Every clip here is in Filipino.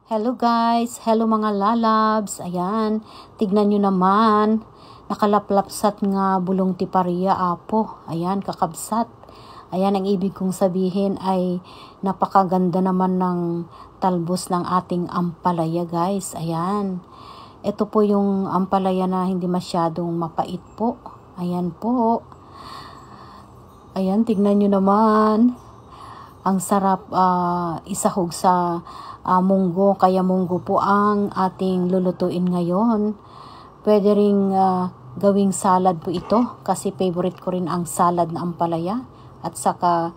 Hello guys, hello mga lalabs. Ayan, tignan nyo naman. Nakalaplapsat nga bulong ti Paria apo. Ayan, kakabsat. Ayan, ang ibig kong sabihin ay napakaganda naman ng talbos ng ating ampalaya guys. Ayan, ito po yung ampalaya na hindi masyadong mapait po. Ayan po. Ayan, tignan nyo naman. Ang sarap isahog sa munggo, kaya munggo po ang ating lulutuin ngayon. Pwede ring gawing salad po ito kasi favorite ko rin ang salad na ampalaya at saka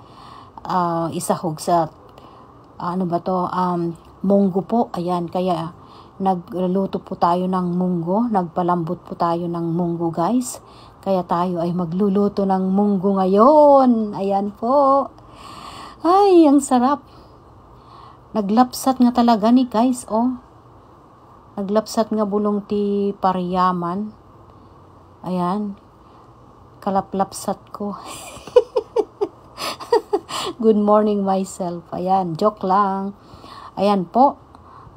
isahog sa munggo po. Ayan, kaya nagluto po tayo ng munggo, nagpalambot po tayo ng munggo guys. Kaya tayo ay magluluto ng munggo ngayon. Ayan po. Ay, ang sarap. Naglapsat nga talaga ni guys, oh. Naglapsat nga bulong ti Pariaman. Ayan. Kalaplapsat ko. Good morning myself. Ayan, joke lang. Ayan po.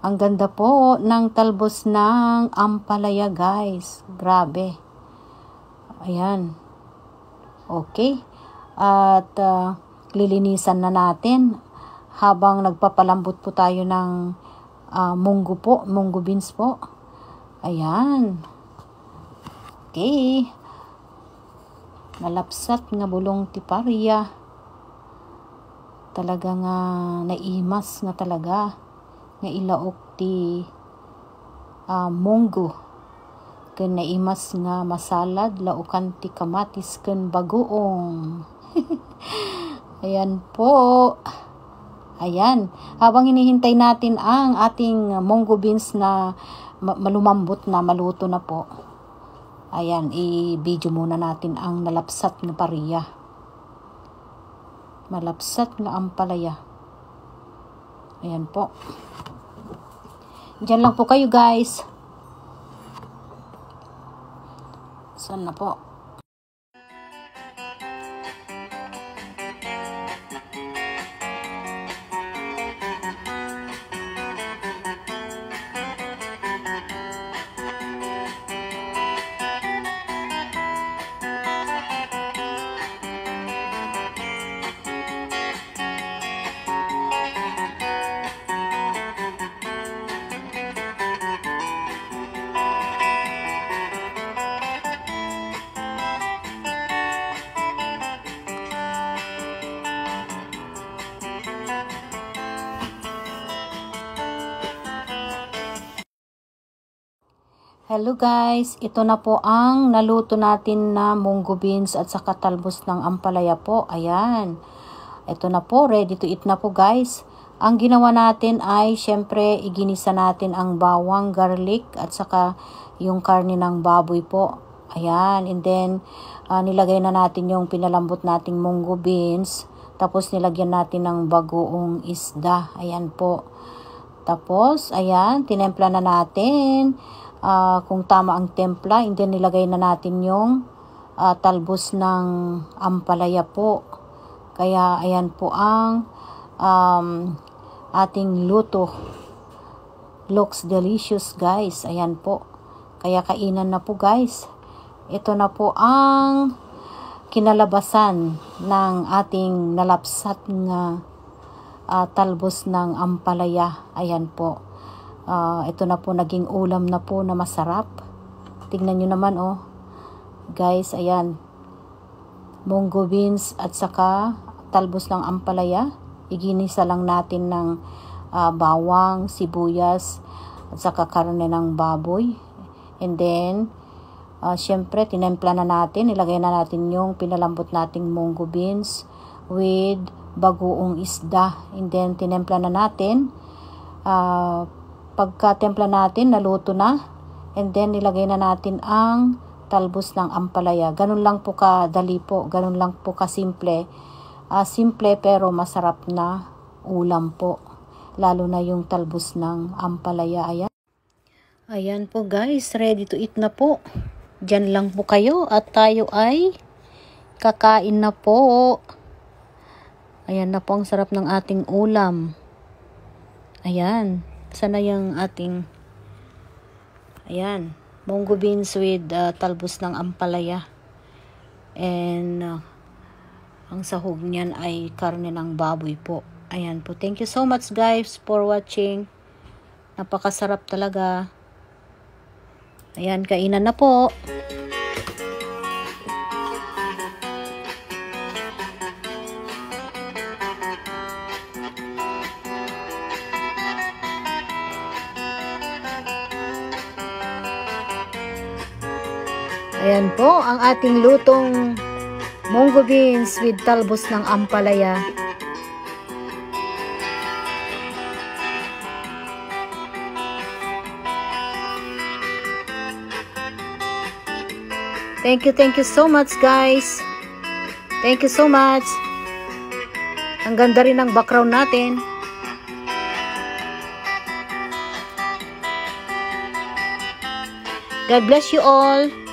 Ang ganda po ng talbos ng ampalaya guys. Grabe. Ayan. Okay. At lilinisan na natin habang nagpapalambot po tayo ng munggo po, munggo beans po. Ayan. Okay. Nalapsat nga bulong ti Paria. Talaga nga naimas nga talaga nga ilaok ti munggo. Ken naimas nga masalad laukan ti kamatis ken bagoong. Ayan po. Ayan. Habang hinihintay natin ang ating munggo beans na malumambot na, maluto na po. Ayan, i-video muna natin ang nalapsat na Paria. Malapsat na ampalaya. Ayan po. Diyan lang po kayo guys. Saan na po? Hello guys, ito na po ang naluto natin na munggo beans at saka talbos ng ampalaya po. Ayan. Ito na po, ready to eat na po guys. Ang ginawa natin ay syempre iginisa natin ang bawang, garlic at saka yung karne ng baboy po. Ayan, and then nilagay na natin yung pinalambot nating munggo beans. Tapos nilagyan natin ng bagoong isda. Ayan po. Tapos, ayan, tinempla na natin. Kung tama ang templa, and then nilagay na natin yung talbos ng ampalaya po. Kaya ayan po ang ating luto. Looks delicious guys. Ayan po. Kaya kainan na po guys. Ito na po ang kinalabasan ng ating nalapsat nga talbos ng ampalaya. Ayan po. Ito na po naging ulam na po na masarap. Tingnan nyo naman oh. Guys, ayan. Munggo beans at saka talbos ng ampalaya. Iginisa lang natin ng bawang, sibuyas at saka karne ng baboy. And then, syempre, tinempla na natin. Ilagay na natin yung pinalambot nating munggo beans with bagoong isda. And then, tinempla na natin. Pagka-templa natin, naluto na. And then, nilagay na natin ang talbos ng ampalaya. Ganun lang po kadali po. Ganun lang po kasimple. Simple pero masarap na ulam po. Lalo na yung talbos ng ampalaya. Ayan. Ayan po guys. Ready to eat na po. Diyan lang po kayo at tayo ay kakain na po. Ayan na po ang sarap ng ating ulam. Ayan. Sana yung ating, ayan, munggo beans with talbos ng ampalaya. And ang sahog niyan ay karne ng baboy po. Ayan po. Thank you so much guys for watching. Napakasarap talaga. Ayan, kainan na po. Ayan po ang ating lutong munggo beans with talbos ng ampalaya. Thank you so much guys. Thank you so much. Ang ganda rin ng background natin. God bless you all.